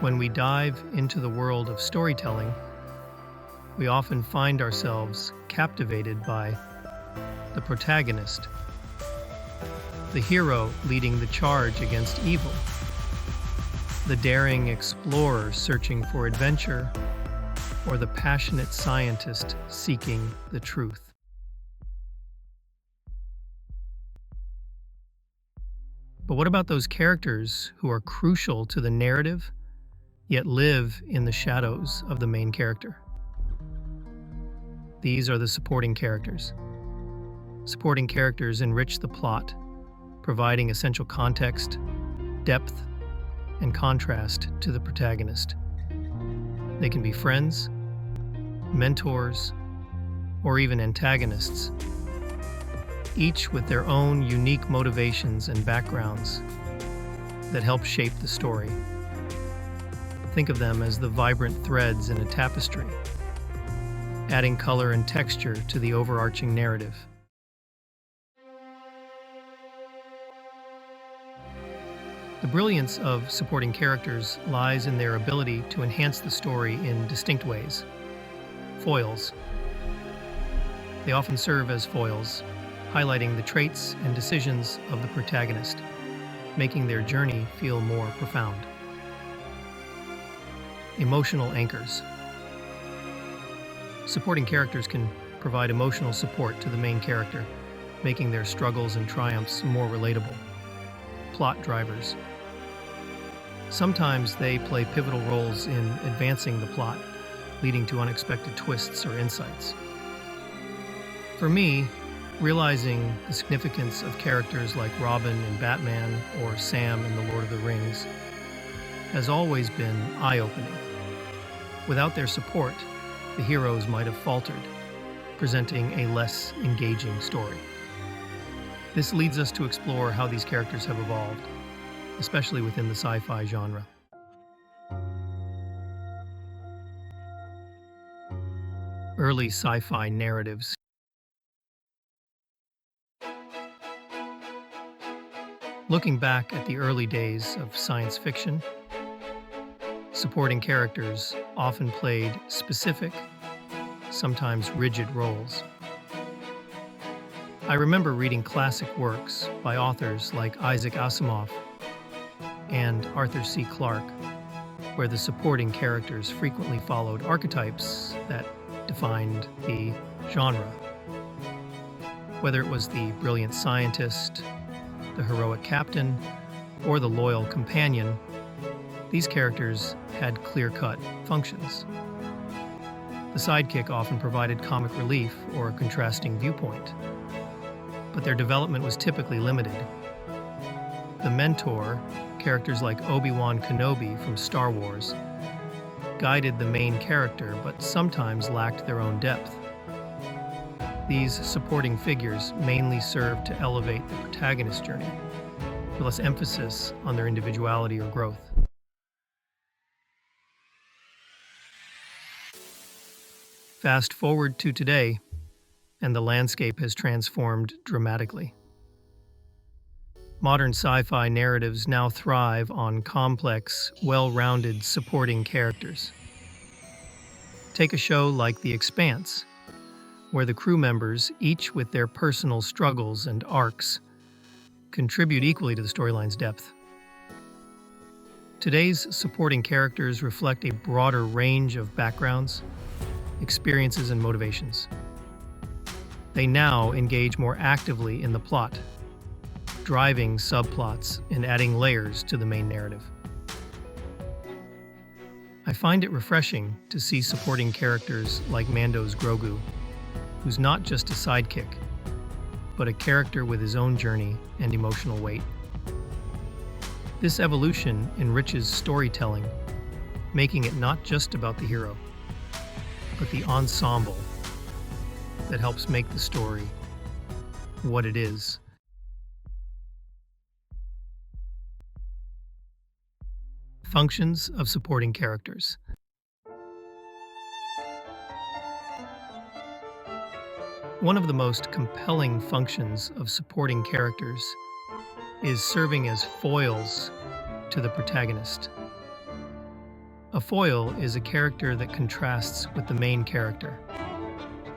When we dive into the world of storytelling, we often find ourselves captivated by the protagonist, the hero leading the charge against evil, the daring explorer searching for adventure, or the passionate scientist seeking the truth. But what about those characters who are crucial to the narrative, yet live in the shadows of the main character? These are the supporting characters. Supporting characters enrich the plot, providing essential context, depth, and contrast to the protagonist. They can be friends, mentors, or even antagonists, each with their own unique motivations and backgrounds that help shape the story. Think of them as the vibrant threads in a tapestry, adding color and texture to the overarching narrative. The brilliance of supporting characters lies in their ability to enhance the story in distinct ways. Foils. They often serve as foils, highlighting the traits and decisions of the protagonist, making their journey feel more profound. Emotional anchors. Supporting characters can provide emotional support to the main character, making their struggles and triumphs more relatable. Plot drivers. Sometimes they play pivotal roles in advancing the plot, leading to unexpected twists or insights. For me, realizing the significance of characters like Robin in Batman or Sam in The Lord of the Rings has always been eye-opening. Without their support, the heroes might have faltered, presenting a less engaging story. This leads us to explore how these characters have evolved, especially within the sci-fi genre. Early sci-fi narratives. Looking back at the early days of science fiction, supporting characters often played specific, sometimes rigid roles. I remember reading classic works by authors like Isaac Asimov and Arthur C. Clarke, where the supporting characters frequently followed archetypes that defined the genre. Whether it was the brilliant scientist, the heroic captain, or the loyal companion, these characters had clear-cut functions. The sidekick often provided comic relief or a contrasting viewpoint, but their development was typically limited. The mentor, characters like Obi-Wan Kenobi from Star Wars, guided the main character but sometimes lacked their own depth. These supporting figures mainly serve to elevate the protagonist's journey, with less emphasis on their individuality or growth. Fast forward to today, and the landscape has transformed dramatically. Modern sci-fi narratives now thrive on complex, well-rounded supporting characters. Take a show like The Expanse, where the crew members, each with their personal struggles and arcs, contribute equally to the storyline's depth. Today's supporting characters reflect a broader range of backgrounds, experiences, and motivations. They now engage more actively in the plot, driving subplots and adding layers to the main narrative. I find it refreshing to see supporting characters like Mando's Grogu, who's not just a sidekick, but a character with his own journey and emotional weight. This evolution enriches storytelling, making it not just about the hero, but the ensemble that helps make the story what it is. Functions of supporting characters. One of the most compelling functions of supporting characters is serving as foils to the protagonist. A foil is a character that contrasts with the main character,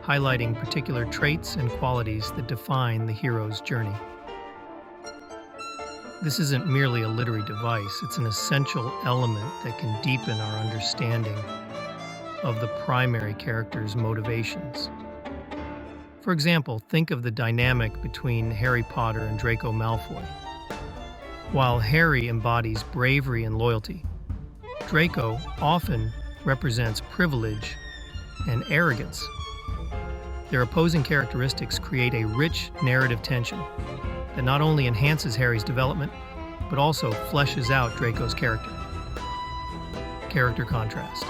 highlighting particular traits and qualities that define the hero's journey. This isn't merely a literary device, it's an essential element that can deepen our understanding of the primary character's motivations. For example, think of the dynamic between Harry Potter and Draco Malfoy. While Harry embodies bravery and loyalty, Draco often represents privilege and arrogance. Their opposing characteristics create a rich narrative tension that not only enhances Harry's development, but also fleshes out Draco's character. Character contrast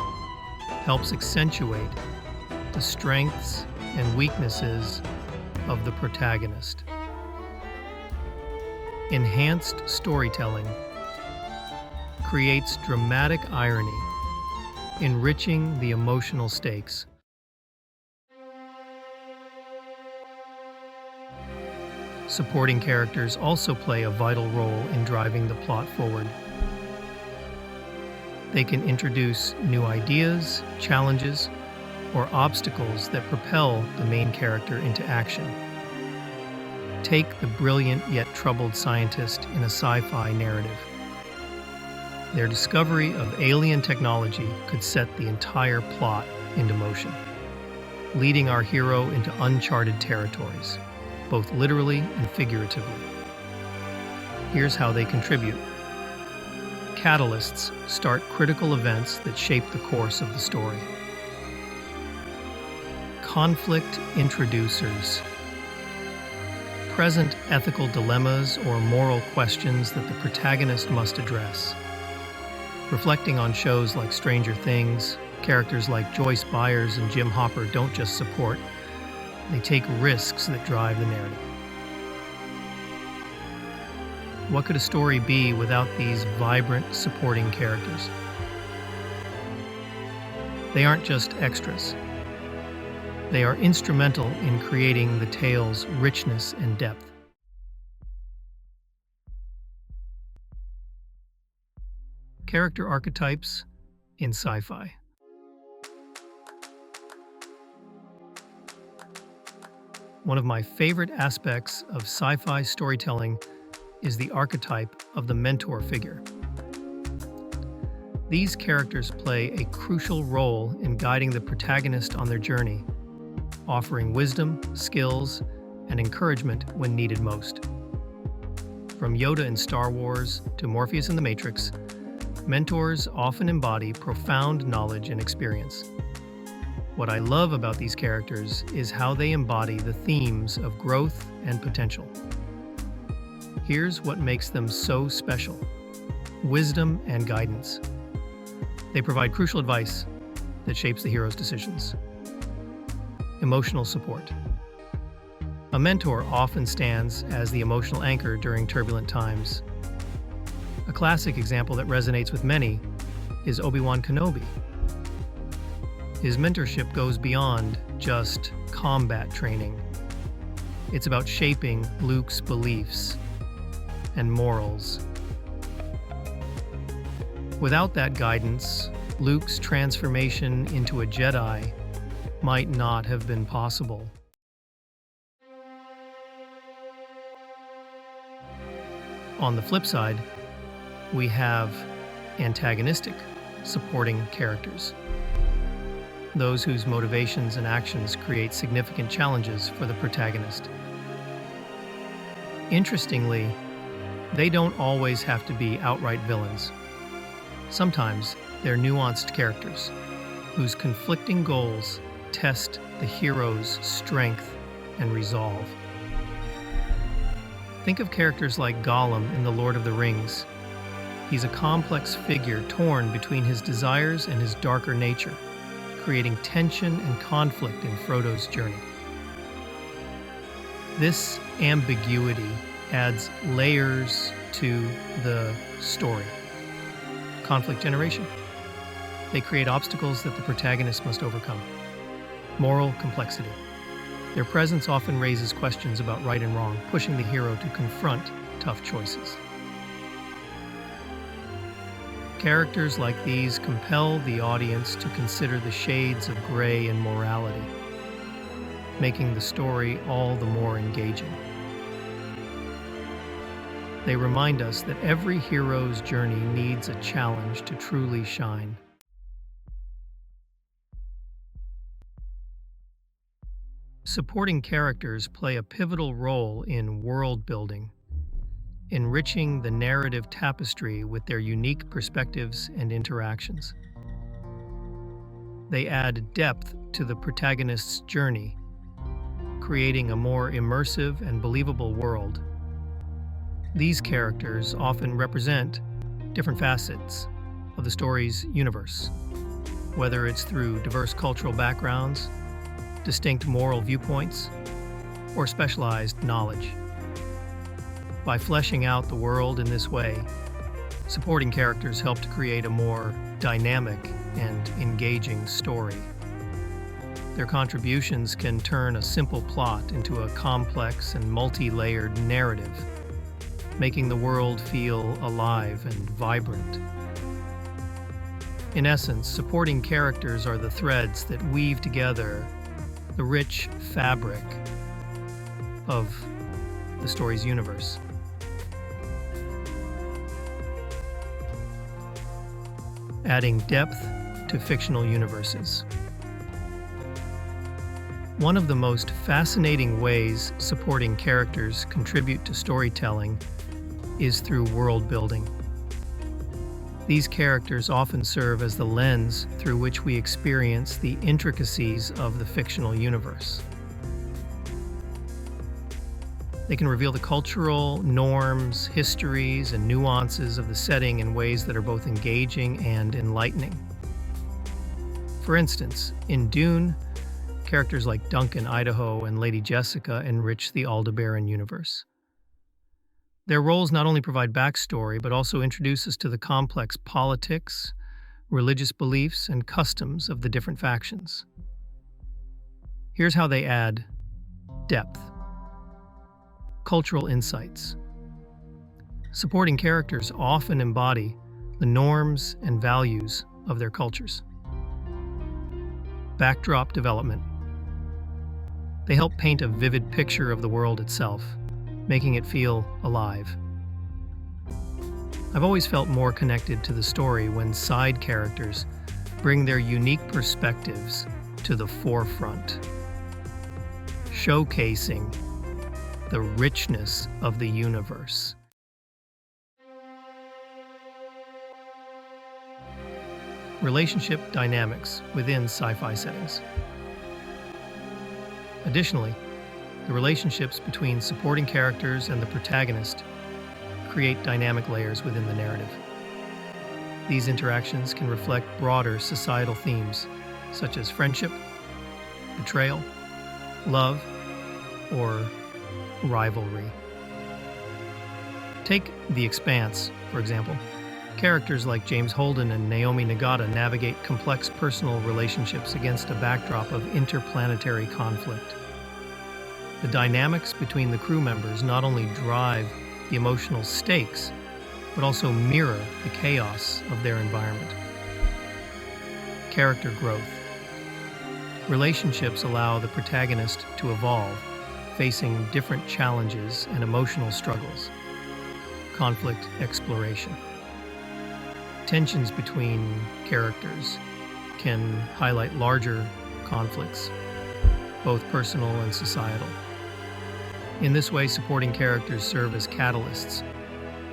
helps accentuate the strengths and weaknesses of the protagonist. Enhanced storytelling creates dramatic irony, enriching the emotional stakes. Supporting characters also play a vital role in driving the plot forward. They can introduce new ideas, challenges, or obstacles that propel the main character into action. Take the brilliant yet troubled scientist in a sci-fi narrative. Their discovery of alien technology could set the entire plot into motion, leading our hero into uncharted territories, both literally and figuratively. Here's how they contribute. Catalysts start critical events that shape the course of the story. Conflict introducers present ethical dilemmas or moral questions that the protagonist must address. Reflecting on shows like Stranger Things, characters like Joyce Byers and Jim Hopper don't just support, they take risks that drive the narrative. What could a story be without these vibrant supporting characters? They aren't just extras. They are instrumental in creating the tale's richness and depth. Character archetypes in sci-fi. One of my favorite aspects of sci-fi storytelling is the archetype of the mentor figure. These characters play a crucial role in guiding the protagonist on their journey, offering wisdom, skills, and encouragement when needed most. From Yoda in Star Wars to Morpheus in The Matrix, mentors often embody profound knowledge and experience. What I love about these characters is how they embody the themes of growth and potential. Here's what makes them so special: wisdom and guidance. They provide crucial advice that shapes the hero's decisions. Emotional support. A mentor often stands as the emotional anchor during turbulent times. A classic example that resonates with many is Obi-Wan Kenobi. His mentorship goes beyond just combat training. It's about shaping Luke's beliefs and morals. Without that guidance, Luke's transformation into a Jedi might not have been possible. On the flip side, we have antagonistic supporting characters, those whose motivations and actions create significant challenges for the protagonist. Interestingly, they don't always have to be outright villains. Sometimes they're nuanced characters whose conflicting goals test the hero's strength and resolve. Think of characters like Gollum in The Lord of the Rings. He's a complex figure torn between his desires and his darker nature, creating tension and conflict in Frodo's journey. This ambiguity adds layers to the story. Conflict generation. They create obstacles that the protagonist must overcome. Moral complexity. Their presence often raises questions about right and wrong, pushing the hero to confront tough choices. Characters like these compel the audience to consider the shades of gray in morality, making the story all the more engaging. They remind us that every hero's journey needs a challenge to truly shine. Supporting characters play a pivotal role in world building, enriching the narrative tapestry with their unique perspectives and interactions. They add depth to the protagonist's journey, creating a more immersive and believable world. These characters often represent different facets of the story's universe, whether it's through diverse cultural backgrounds, distinct moral viewpoints, or specialized knowledge. By fleshing out the world in this way, supporting characters help to create a more dynamic and engaging story. Their contributions can turn a simple plot into a complex and multi-layered narrative, making the world feel alive and vibrant. In essence, supporting characters are the threads that weave together the rich fabric of the story's universe. Adding depth to fictional universes. One of the most fascinating ways supporting characters contribute to storytelling is through world building. These characters often serve as the lens through which we experience the intricacies of the fictional universe. They can reveal the cultural norms, histories, and nuances of the setting in ways that are both engaging and enlightening. For instance, in Dune, characters like Duncan Idaho and Lady Jessica enrich the Aldebaran universe. Their roles not only provide backstory, but also introduce us to the complex politics, religious beliefs, and customs of the different factions. Here's how they add depth. Cultural insights. Supporting characters often embody the norms and values of their cultures. Backdrop development. They help paint a vivid picture of the world itself, making it feel alive. I've always felt more connected to the story when side characters bring their unique perspectives to the forefront, showcasing the richness of the universe. Relationship dynamics within sci-fi settings. Additionally, the relationships between supporting characters and the protagonist create dynamic layers within the narrative. These interactions can reflect broader societal themes, such as friendship, betrayal, love, or rivalry. Take The Expanse, for example. Characters like James Holden and Naomi Nagata navigate complex personal relationships against a backdrop of interplanetary conflict. The dynamics between the crew members not only drive the emotional stakes, but also mirror the chaos of their environment. Character growth. Relationships allow the protagonist to evolve, facing different challenges and emotional struggles. Conflict exploration. Tensions between characters can highlight larger conflicts, both personal and societal. In this way, supporting characters serve as catalysts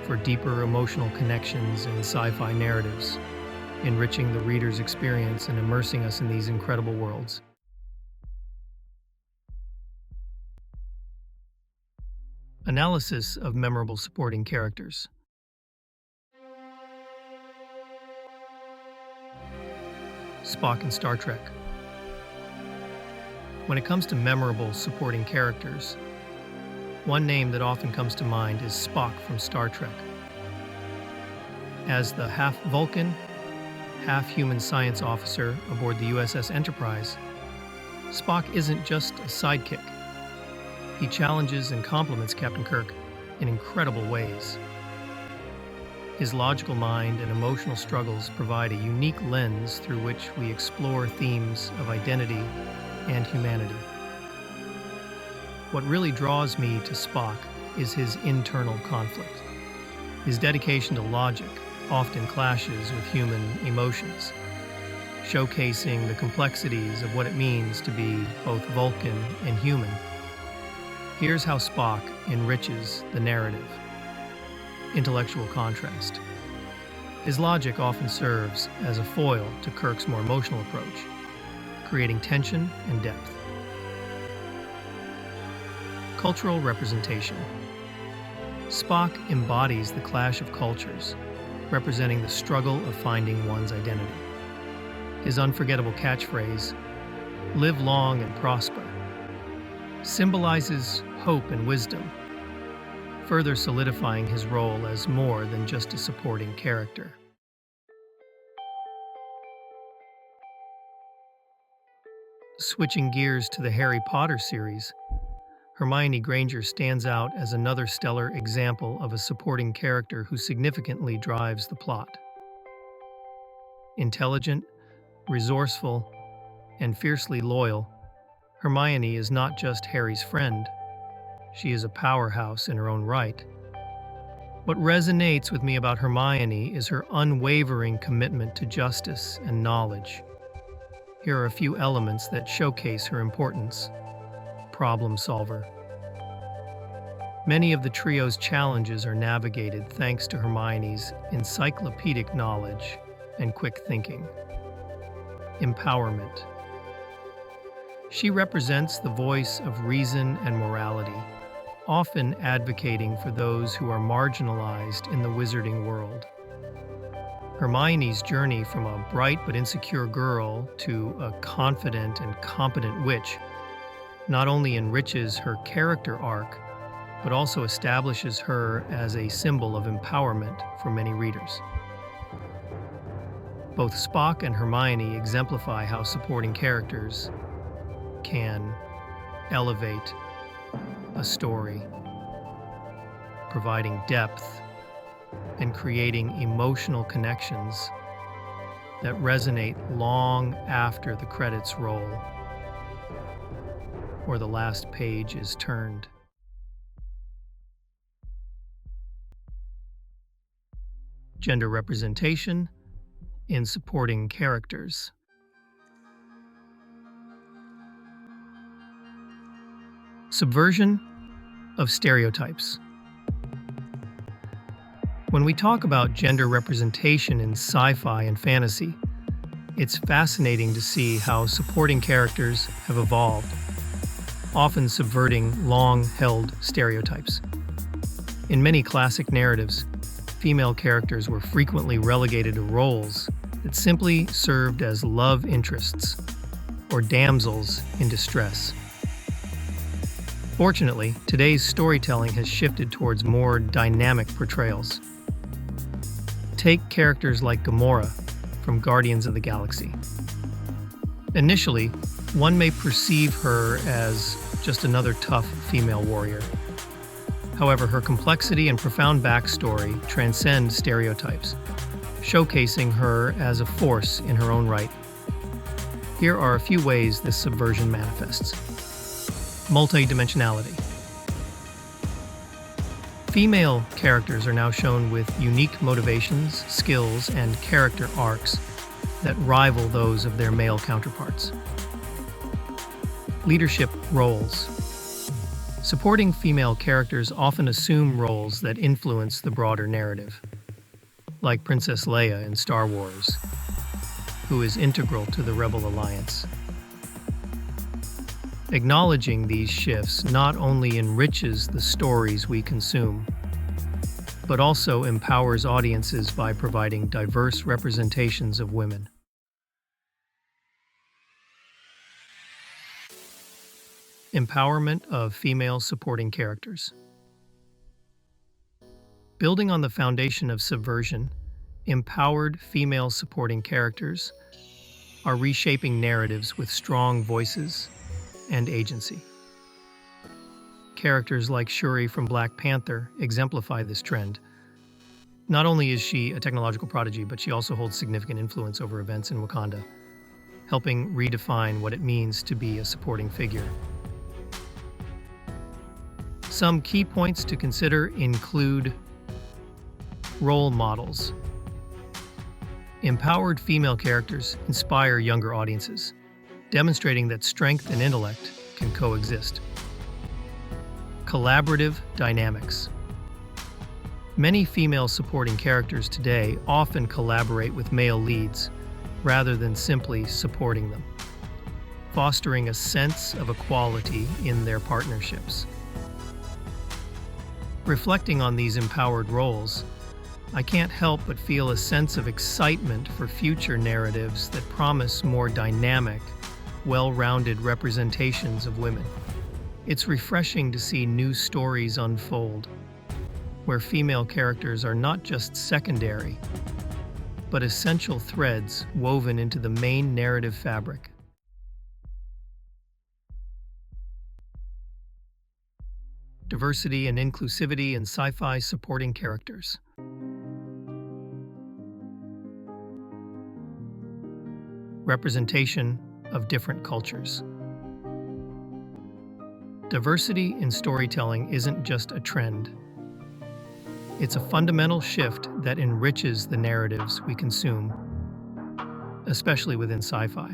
for deeper emotional connections in sci-fi narratives, enriching the reader's experience and immersing us in these incredible worlds. Analysis of memorable supporting characters. Spock in Star Trek. When it comes to memorable supporting characters, one name that often comes to mind is Spock from Star Trek. As the half-Vulcan, half-human science officer aboard the USS Enterprise, Spock isn't just a sidekick. He challenges and compliments Captain Kirk in incredible ways. His logical mind and emotional struggles provide a unique lens through which we explore themes of identity and humanity. What really draws me to Spock is his internal conflict. His dedication to logic often clashes with human emotions, showcasing the complexities of what it means to be both Vulcan and human. Here's how Spock enriches the narrative. Intellectual contrast. His logic often serves as a foil to Kirk's more emotional approach, creating tension and depth. Cultural representation. Spock embodies the clash of cultures, representing the struggle of finding one's identity. His unforgettable catchphrase, "Live long and prosper," symbolizes hope and wisdom, further solidifying his role as more than just a supporting character. Switching gears to the Harry Potter series, Hermione Granger stands out as another stellar example of a supporting character who significantly drives the plot. Intelligent, resourceful, and fiercely loyal, Hermione is not just Harry's friend. She is a powerhouse in her own right. What resonates with me about Hermione is her unwavering commitment to justice and knowledge. Here are a few elements that showcase her importance. Problem solver. Many of the trio's challenges are navigated thanks to Hermione's encyclopedic knowledge and quick thinking. Empowerment. She represents the voice of reason and morality, often advocating for those who are marginalized in the wizarding world. Hermione's journey from a bright but insecure girl to a confident and competent witch not only enriches her character arc, but also establishes her as a symbol of empowerment for many readers. Both Spock and Hermione exemplify how supporting characters can elevate a story, providing depth and creating emotional connections that resonate long after the credits roll or the last page is turned. Gender representation in supporting characters. Subversion of Stereotypes. When we talk about gender representation in sci-fi and fantasy, it's fascinating to see how supporting characters have evolved, often subverting long-held stereotypes. In many classic narratives, female characters were frequently relegated to roles that simply served as love interests or damsels in distress. Fortunately, today's storytelling has shifted towards more dynamic portrayals. Take characters like Gamora from Guardians of the Galaxy. Initially, one may perceive her as just another tough female warrior. However, her complexity and profound backstory transcend stereotypes, showcasing her as a force in her own right. Here are a few ways this subversion manifests. Multidimensionality. Female characters are now shown with unique motivations, skills, and character arcs that rival those of their male counterparts. Leadership roles. Supporting female characters often assume roles that influence the broader narrative, like Princess Leia in Star Wars, who is integral to the Rebel Alliance. Acknowledging these shifts not only enriches the stories we consume, but also empowers audiences by providing diverse representations of women. Empowerment of female supporting characters. Building on the foundation of subversion, empowered female supporting characters are reshaping narratives with strong voices and agency. Characters like Shuri from Black Panther exemplify this trend, Not only is she a technological prodigy, but she also holds significant influence over events in Wakanda, helping redefine what it means to be a supporting figure. Some key points to consider include role models. Empowered female characters inspire younger audiences, demonstrating that strength and intellect can coexist. Collaborative dynamics. Many female supporting characters today often collaborate with male leads rather than simply supporting them, fostering a sense of equality in their partnerships. Reflecting on these empowered roles, I can't help but feel a sense of excitement for future narratives that promise more dynamic, well-rounded representations of women. It's refreshing to see new stories unfold, where female characters are not just secondary, but essential threads woven into the main narrative fabric. Diversity and inclusivity in sci-fi supporting characters. Representation of different cultures. Diversity in storytelling isn't just a trend. It's a fundamental shift that enriches the narratives we consume, especially within sci-fi.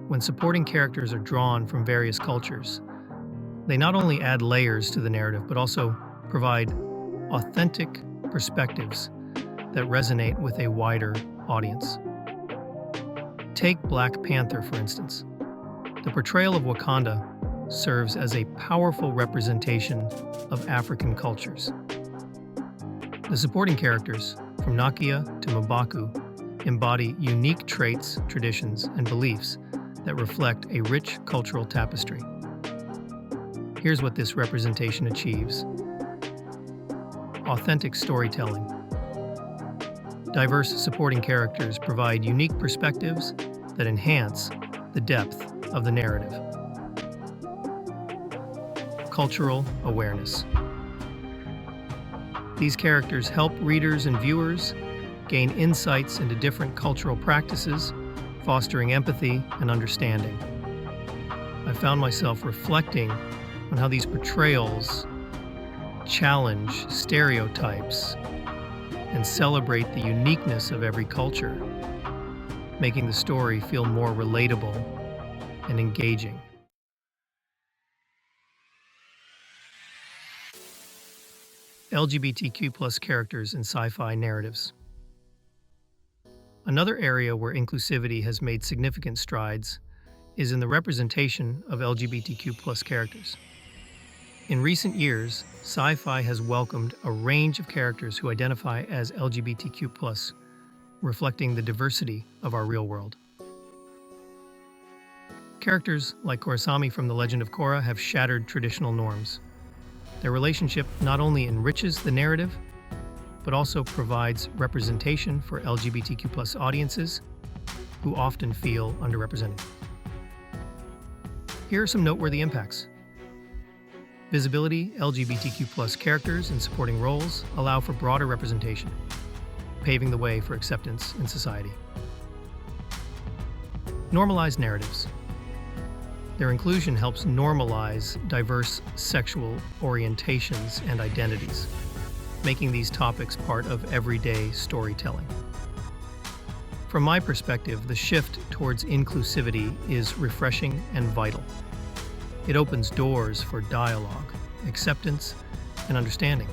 When supporting characters are drawn from various cultures, they not only add layers to the narrative, but also provide authentic perspectives that resonate with a wider audience. Take Black Panther, for instance. The portrayal of Wakanda serves as a powerful representation of African cultures. The supporting characters, from Nakia to M'Baku, embody unique traits, traditions, and beliefs that reflect a rich cultural tapestry. Here's what this representation achieves. Authentic storytelling. Diverse supporting characters provide unique perspectives that enhance the depth of the narrative. Cultural awareness. These characters help readers and viewers gain insights into different cultural practices, fostering empathy and understanding. I found myself reflecting on how these portrayals challenge stereotypes and celebrate the uniqueness of every culture, making the story feel more relatable and engaging. LGBTQ+ characters in sci-fi narratives. Another area where inclusivity has made significant strides is in the representation of LGBTQ+ characters. In recent years, sci-fi has welcomed a range of characters who identify as LGBTQ+, reflecting the diversity of our real world. Characters like Korrasami from The Legend of Korra have shattered traditional norms. Their relationship not only enriches the narrative, but also provides representation for LGBTQ+ audiences who often feel underrepresented. Here are some noteworthy impacts. Visibility. LGBTQ+ characters in supporting roles allow for broader representation, paving the way for acceptance in society. Normalized narratives. Their inclusion helps normalize diverse sexual orientations and identities, making these topics part of everyday storytelling. From my perspective, the shift towards inclusivity is refreshing and vital. It opens doors for dialogue, acceptance, and understanding,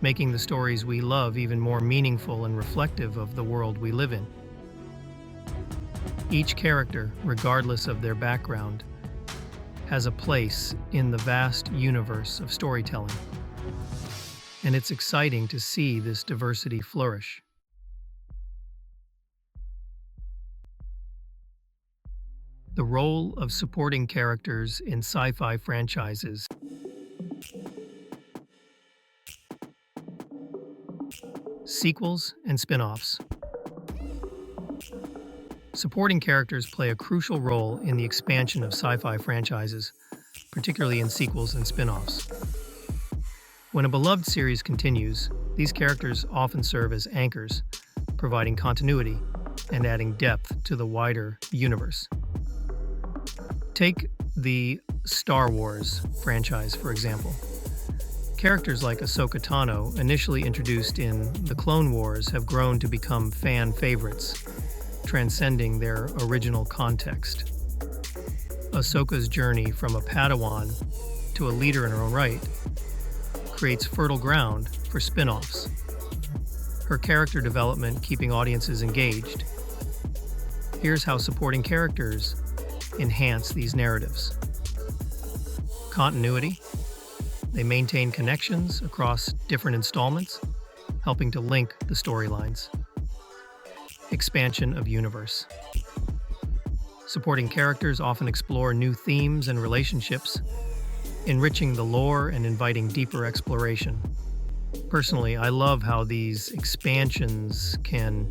making the stories we love even more meaningful and reflective of the world we live in. Each character, regardless of their background, has a place in the vast universe of storytelling, and it's exciting to see this diversity flourish. The role of supporting characters in sci-fi franchises. Sequels and spin-offs. Supporting characters play a crucial role in the expansion of sci-fi franchises, particularly in sequels and spin-offs. When a beloved series continues, these characters often serve as anchors, providing continuity and adding depth to the wider universe. Take the Star Wars franchise, for example. Characters like Ahsoka Tano, initially introduced in The Clone Wars, have grown to become fan favorites, transcending their original context. Ahsoka's journey from a Padawan to a leader in her own right creates fertile ground for spin-offs. Her character development keeping audiences engaged. Here's how supporting characters enhance these narratives. Continuity. They maintain connections across different installments, helping to link the storylines. Expansion of universe. Supporting characters often explore new themes and relationships, enriching the lore and inviting deeper exploration. Personally, I love how these expansions can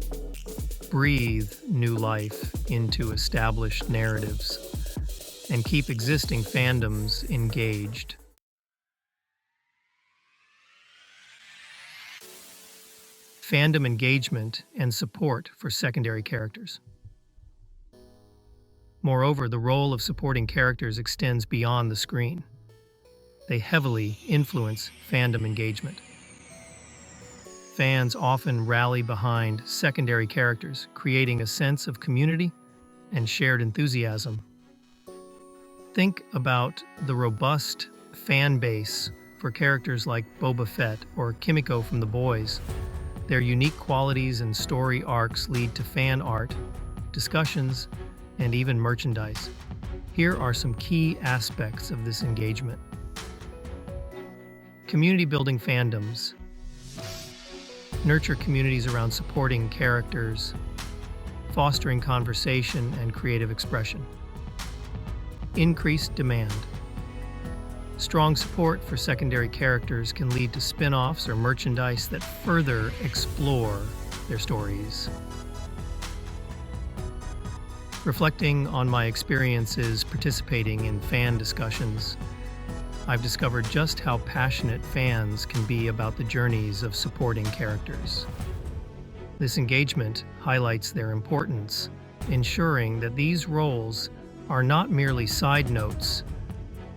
breathe new life into established narratives and keep existing fandoms engaged. Fandom engagement and support for secondary characters. Moreover, the role of supporting characters extends beyond the screen. They heavily influence fandom engagement. Fans often rally behind secondary characters, creating a sense of community and shared enthusiasm. Think about the robust fan base for characters like Boba Fett or Kimiko from The Boys. Their unique qualities and story arcs lead to fan art, discussions, and even merchandise. Here are some key aspects of this engagement. Community-building fandoms. Nurture communities around supporting characters, fostering conversation and creative expression. Increased demand. Strong support for secondary characters can lead to spin-offs or merchandise that further explore their stories. Reflecting on my experiences participating in fan discussions, I've discovered just how passionate fans can be about the journeys of supporting characters. This engagement highlights their importance, ensuring that these roles are not merely side notes,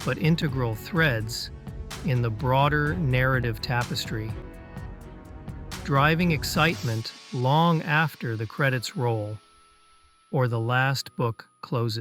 but integral threads in the broader narrative tapestry, driving excitement long after the credits roll or the last book closes.